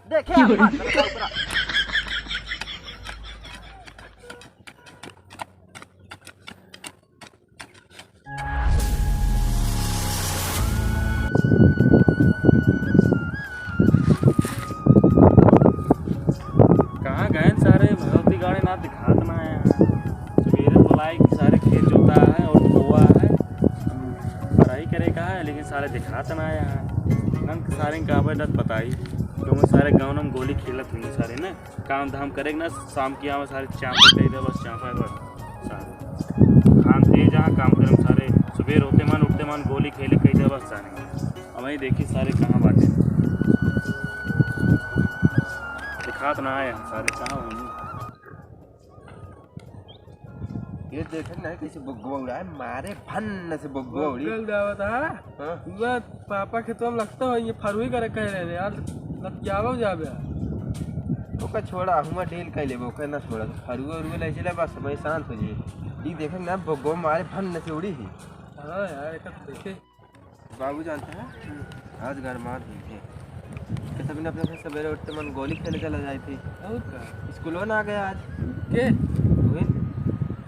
देखे कहाँ गए सारे भगवती गाड़ी ना दिखात ना है सवेरे बुलाई कि सारे खेत जोता है और बोआ है पढ़ाई करे का है लेकिन सारे दिखात ना है यहाँ नंग सारे काबे डट बताई क्योंकि सारे गाँव में गोली खेलत हुई सारे ना काम धाम करेगा ना शाम की यहाँ सारे चाँपे कही दे बस चाँपा बस सारे खान तेज जहाँ काम करें सारे सवेर होते मन गोली खेले कही दे बस सारे अब वही देखी सारे कहाँ बाटे दिखात ना है सारे कहाँ होंगे ये देखे ना कैसे बग्गुआ उड़ा है मारे भन्न से बग्गुआ उड़ी गल जावत है वह पापा खेतवा में लगता है ये फरवरी करे कह रहे यार लग जावो जाबे ओका छोड़ा हुआ डेल कह ले ओका ना छोड़ा फरुआ उरुआ ले चला बस समय शांत हो जाए ये देखे ना बग्गुआ मारे भन्न से उड़ी ही हां यार एक देखे बाबू जानते हैं आज घर मार दी थे कि सबने अपने से सवेरे उठते मन गोली खेलने चला जाए थी और का स्कूलों ना आ गया आज के रोहित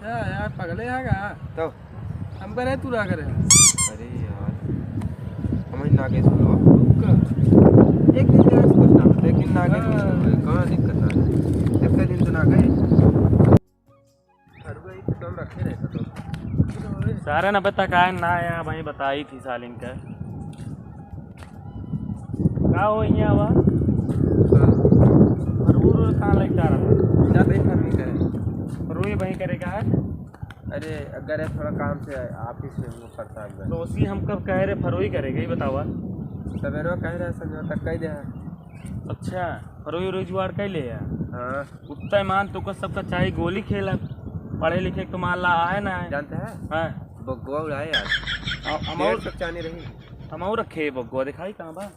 यार पगले आगा तो हम करे तू ना करे अरे यार हम ही ना गए स्कूलों का एक दिन गए कुछ ना होता एक दिन ना गए कहाँ दिक्कत है जब का दिन तो ना गए हर कोई तो रखे रहता तो सारे न बता का ना यहाँ भाई बताई थी सालिन का हो यहाँ हुआ फरूर कहाँ लग जा रहा था ज़्यादा ही फर्मी करे फरूर वहीं करेगा है अरे अगर थोड़ा काम से ऑफिस में वो करता है तो उसी हम कब कह रहे फरूर करेगा ही बतावा सवेरे कह रहे समझौता कह दे अच्छा फरूर रोजगार कह ले हाँ उतना मान तो सबका चाहे गोली खेला पढ़े लिखे तो मान ला है ना जानते हैं हाँ बग्गुआ उड़ाए यार हम सब चानी रही हम और रखे बग्गुआ दिखाई कहाँ बा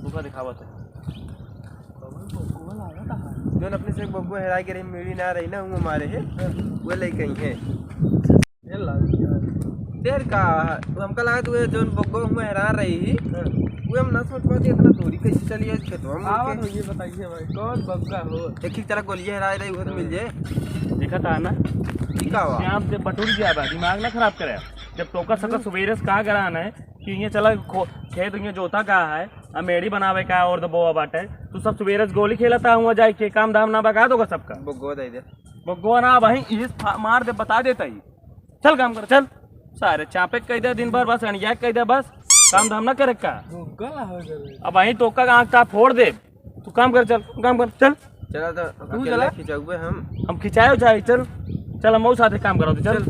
उसका दिखावा था जो अपने से बग्गुआ हेरा के रही मिली ना रही ना वो हमारे है वो ले कहीं है देर का हमका लगा तू जो बग्गुआ हुआ हेरा रही वो हम ना समझ पाते इतना दूरी कैसे चली है खेतवा में ये बताइए भाई कौन बग्गा हो एक ही तरह गोलियां हेरा रही वो तो मिल जाए देखा था ना ठीक है यहाँ से बटूर गया बा दिमाग ना खराब करे जब टोका सका सवेरे से कहा कराना है कि ये चला खेत ये जोता कहा है अमेड़ी बनावे का और तो बोआ बाटे तू सब सवेरे से गोली खेलता हुआ जाए के काम धाम ना बगा दोगा सबका बग्गुआ दे दे बग्गुआ ना भाई इस मार दे बता देता ही चल काम कर चल सारे चापे कह दे दिन भर बस अणिया कह दे बस काम धाम ना करे का गला हो गए अब वहीं टोका का आँख फोड़ दे तू काम कर चल काम कर चल चला तो तू चला खिंचाऊए हम खिंचाए उचाए चल चल हम साथ काम करो चल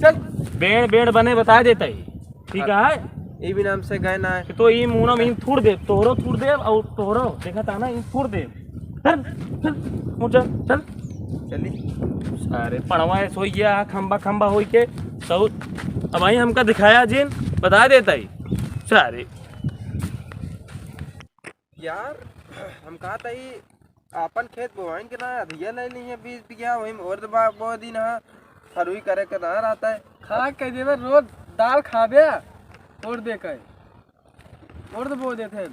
चल बेड़ बेड़ बने बता देता ही ठीक है ये भी नाम से गए ना है तो ये मुना में थूड़ दे तोहरो थूड़ दे और तोहरो देखा था ना इन थूड़ दे चल चल मुझे चल चली सारे पढ़वा है सोई गया खंबा खंबा हो के सब अब वही हमका दिखाया जिन बता देता ही सारे यार हम कहा था ही अपन खेत बोवाइन के ना अधिया ले ली है 20 बीघा वही और बहुत दिन हाँ फरुई करे के ना रहता है खा के देवे रोज दाल खाबे और दे के और तो बो देते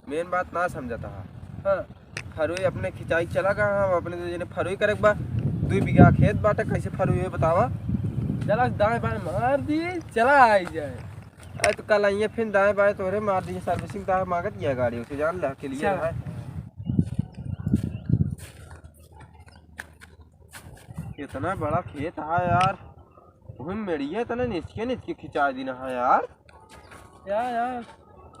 मेन बात ना समझता है हां फरुई अपने खिंचाई चला गया हम अपने तो जने फरुई करे के बा 2 बीघा खेत बाटे कैसे फरुई है बतावा चला दाएं बाएं मार दी चला आई जाए अरे तो कल आइए फिर दाएं बाएं तोरे मार दिए सर्विसिंग ता मांगत है गाड़ी उसे जान ला के लिए है इतना बड़ा खेत है यार वही मेड़िया इतना नीचे खिंचा देना है यार यार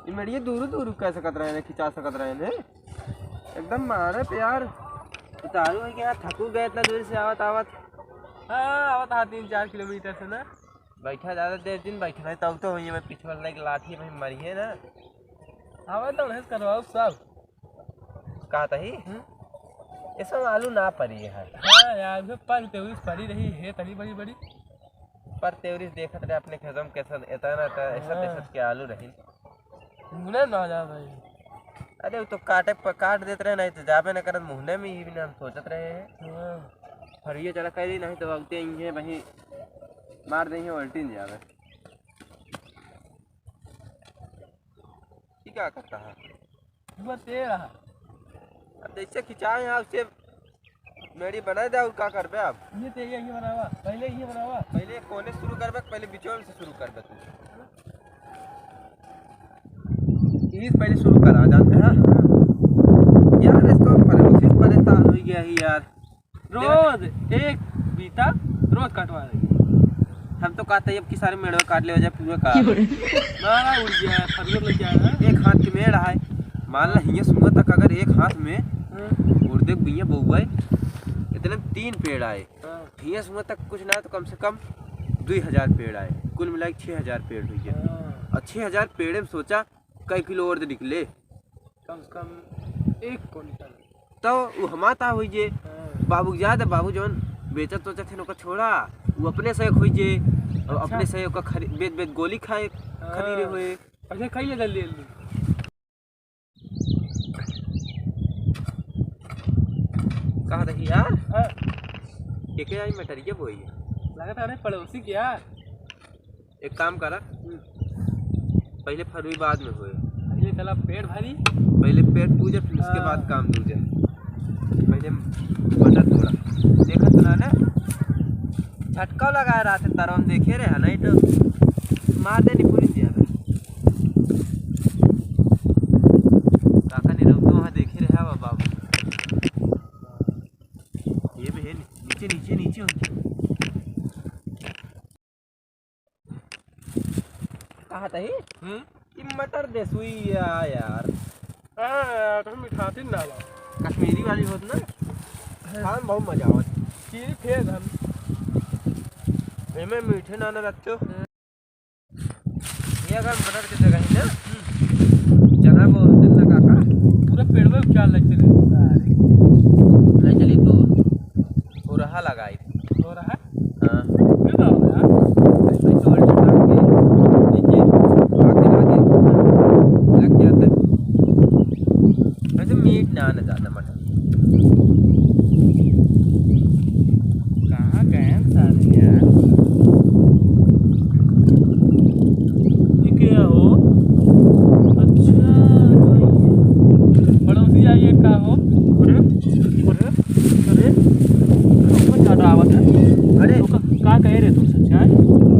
ये मेड़िया दूर दूर कैसे सकत रहे हैं खिंचा सकत रहे हैं एकदम मारे पे यार उतारू है क्या थकू गए इतना दूर से आवत आवत हाँ आवत हाँ 3-4 किलोमीटर से ना बैठा ज़्यादा देर दिन बैठना है तब तो वही मैं पीछे वाला एक लाठी में मरी है ना आवत तो नहीं करवाओ सब कहा था ही ये सब आलू ना पड़ी है हाँ यार जो पर तेवरीस पड़ी रही है तनी बड़ी बड़ी पर तेवरीस देखत रहे अपने खेतों में कैसा इतना ऐसा देशत के आलू रही मुने ना जा भाई अरे वो तो काट देते रहे नहीं तो जाबे न करत मुहने में ही भी हम सोचत रहे हैं फरिए चला कह दी नहीं तो अगते ही है वहीं मार देंगे उल्टी नहीं जावे क्या करता है वो तेरा अब जैसे खिंचाए यहाँ उससे मेरी बना दे और क्या करबे अब। ये ते ये बनावा पहले ये बनावा पहले कोने से शुरू करबे पहले बिचौल से शुरू करबे तू। यही से पहले शुरू करा जानते हैं यार इसको परेशान हो गया ही यार। रोज एक बीता रोज कटवा रही हम तो कहते हैं अब की सारे मेढ़ काट ले हो जाए पूरा का ना उड़ गया फरियर लग गया है। एक हाथ के मेढ़ है मान ला हिया सुबह तक अगर एक हाथ में उड़दे बिया बउआ इतने 3 पेड़ आए हिया सुबह तक कुछ ना तो कम से कम 2000 पेड़ आए कुल मिला के 6000 पेड़ हुई है। और 6000 पेड़ में सोचा कई किलो और निकले कम से कम 1 क्विंटल तो वो हमाता हुई जे बाबू याद है बाबू जौन बेचत सोचत थे नौका छोड़ा वो अपने से हुई जे और अपने से का बेच बेच गोली खाए खरीदे हुए अच्छा खाइए जल्दी जल्दी कहा था यार एक आई मटरिया बोई है लगा था अरे पड़ोसी क्या एक काम करा पहले फरवरी बाद में हुए ये चला पेट भारी पहले पेट पूजा फिर उसके बाद काम दूजा पहले मटर तोड़ा देखा तो ना झटका लगा रहा था तारा हम देखे रहे नहीं तो मार देनी पूरी दिया काका नहीं रहो तो वहाँ देखे रहे बाबा ये भी है नीचे नीचे नीचे हो कहा था ही मटर दे सुई यार तो मिठाती डाला कश्मीरी वाली होत ना खाने में बहुत मजा आवत चीनी फेंक हम में मीठे नाना रखते हो ये अगर मटर की जगह है ना चना को देना काका पूरा पेड़ में उपचार लगते रहे नहीं चली तो हो रहा लगाई हो रहा है हाँ क्यों ना हो यार ऐसे तो उल्टा टांग के नीचे आगे लग जाता है वैसे मीठ ना आना ज़्यादा मटर कहाँ गए सारे यार ये क्या हो अच्छा पड़ोसी आइए का हो अरे अरे अरे कौन ज़्यादा आवत है अरे तो का कहे रे तू सच्चा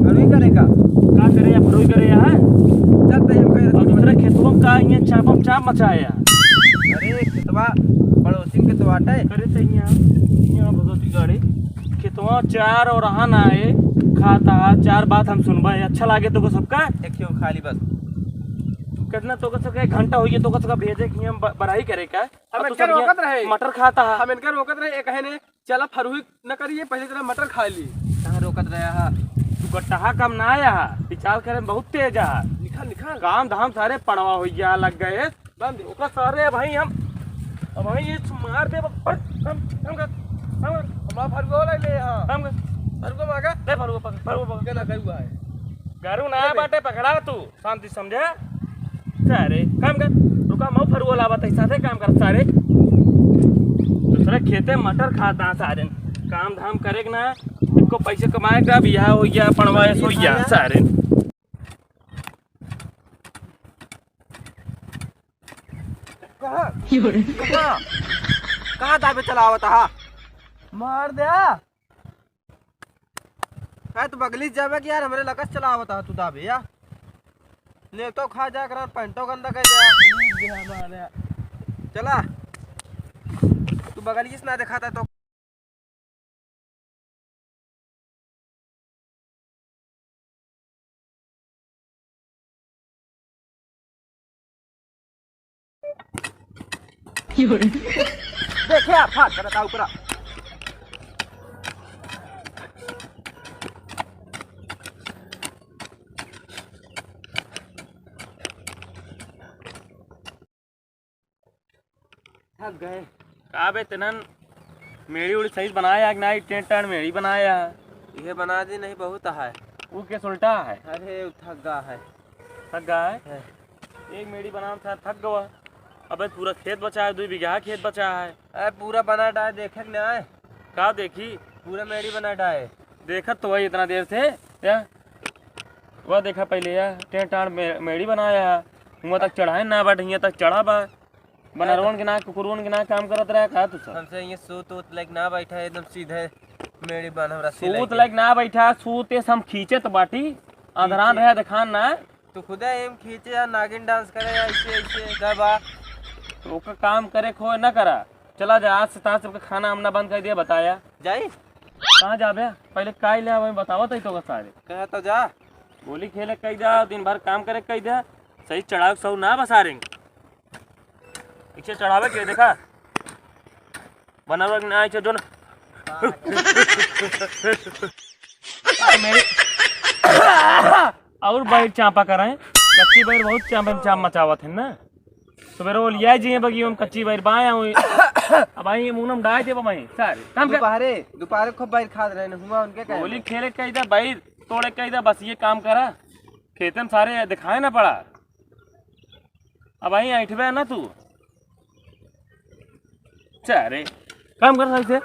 अभी करेगा का करे या फरोई करे यहाँ चलते हम कह और दूसरे खेतों में का ये चापम चाप मचाया अरे खेतवा पड़ोसी के तो आटा है करे तो यहाँ भगवती गाड़ी खेतवा 4 और रहा ना आए खाता 4 बात हम सुनबा अच्छा लागे तो को सबका एक क्यों खाली बस कितना तो सबका 1 घंटा हो गया तो सबका भेजे कि हम बड़ाई करे का हम अब तो इनका सब रोकत यहाँ रहे मटर खाता है हम इनका रोकत रहे एक है ने चला फरुई न करिए पहले तेरा मटर खा ली कहाँ रोकत रहा है तू गट्टा कम ना आया विचार करे में बहुत तेज है निकाल निकाल काम धाम सारे पड़वा हो गया लग गए बंद दे। ओका सारे भाई हम अब भाई ये मार दे हम हमारा फरुआ वाला ले हां फरुआ मांगा ले फरुआ पकड़ क्या ना करुआ है गारू ना बाटे पकड़ा तू शांति समझा सारे काम कर रुका मैं फरुआ लावा तै साथे काम कर सारे दूसरे खेते मटर खाता सारे काम धाम करेग ना इनको पैसे कमाएगा बियाह हो गया पड़वा सो गया सारे कहाँ कहाँ दाबे चलावत हा मार दे है तो बगली से जावे कि यार हमारे लगस चलावत हा तू दाबे या ले तो खा जा कर पैंटो गंदा कर जा चला तू बगली से ना दिखाता तो देखे फाट करता ऊपर थक गए का बे तनन मेड़ी उड़ी सही बनाया कि नहीं टेंट टांट मेड़ी बनाया ये बना दी नहीं बहुत है वो के उल्टा है अरे थक गा है थक गया है एक मेड़ी बनाना था थक गया अबे पूरा खेत बचा है 2 बीघा खेत बचा है अरे पूरा बना डाए देखे कि ना का देखी पूरा मेरी बना डाए देखत तो वही इतना देर से या वह देखा पहले या टेंट टांट मेड़ी बनाया है वहाँ तक चढ़ाए ना बट यहाँ तक चढ़ा बा बनरवन के ना कुकुरवन के ना काम करत रहा का तू सब हमसे ये सूत उत लाइक ना बैठा है एकदम सीधे मेरी बान हमरा सूत लाइक ना बैठा सूत ये हम खींचे तो बाटी अंधरान रहे दिखान ना तो खुदा एम खींचे या नागिन डांस करे या ऐसे ऐसे दबा तो ओका काम करे खोए ना करा चला जा आज से तार सबका खाना हमने बंद कर दिया बताया जाई कहाँ जा बे पहले काई ले हमें बतावा तो का सारे कहा तो जा गोली खेले कई जा दिन भर काम करे कई जा सही चढ़ाव सब ना बसा रेंगे इसे चढ़ावे के देखा बनावे ना इसे जो ना मेरे और बैर चांपा कराएं कच्ची बैर बहुत चांप मचावत है ना सवेरे वो लिया जी बगी हम कच्ची बैर बाएं अब आई मुंह में डाल दे भाई सारे काम कर दोपहर खूब बैर खा रहे हैं हुआ उनके क्या गोली खेले कई जा बैर तोड़े कई जा बस ये काम करा खेते में सारे दिखाए ना पड़ा अब आई ऐठबे ना तू चारे काम कर सही से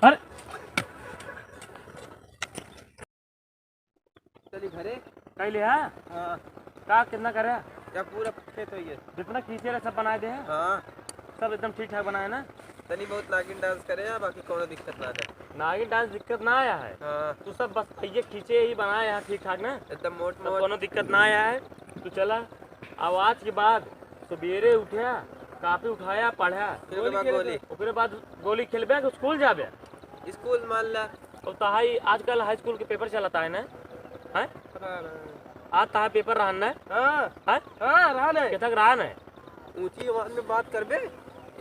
अरे चली घरे कई ले हाँ हाँ का कितना करे क्या पूरा खेत हो ये जितना खींचे रहे सब बनाए दे हैं हाँ सब एकदम ठीक ठाक बनाए ना तनी बहुत नागिन डांस करे या बाकी कोनो दिक्कत ना है नागिन डांस दिक्कत ना आया है हाँ तू सब बस ये खींचे ही बनाए यहाँ ठीक ठाक ना एकदम मोट सब मोट कोनो दिक्कत ना आया है तू चला आवाज के बाद सवेरे उठा काफी उठाया पढ़ा गोली बाद गोली खेलबे कि स्कूल जाबे स्कूल मान ला और तहाई आजकल हाई स्कूल के पेपर चलता है ना हैं आज तहाई पेपर रहन ना हाँ रहन है केतक रहन है ऊंची आवाज में बात करबे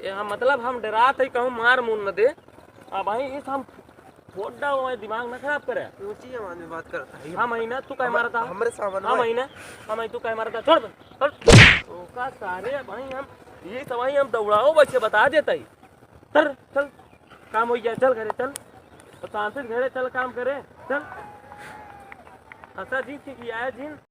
यहाँ मतलब हम डरात है कहूँ मार मुन न दे अब भाई इस हम फोड़ा हुआ दिमाग ना खराब करे ऊंची आवाज में बात करता है हाँ महीना तू कह मारता हमरे सामान हाँ महीना हाँ महीना तू कह मारता छोड़ ओका सारे भाई हम ये सवाई हम दौड़ाओ बच्चे बता देता ही चल चल काम हो गया चल घरे चल सांसद घरे चल काम करे चल अच्छा जी ठीक आया जी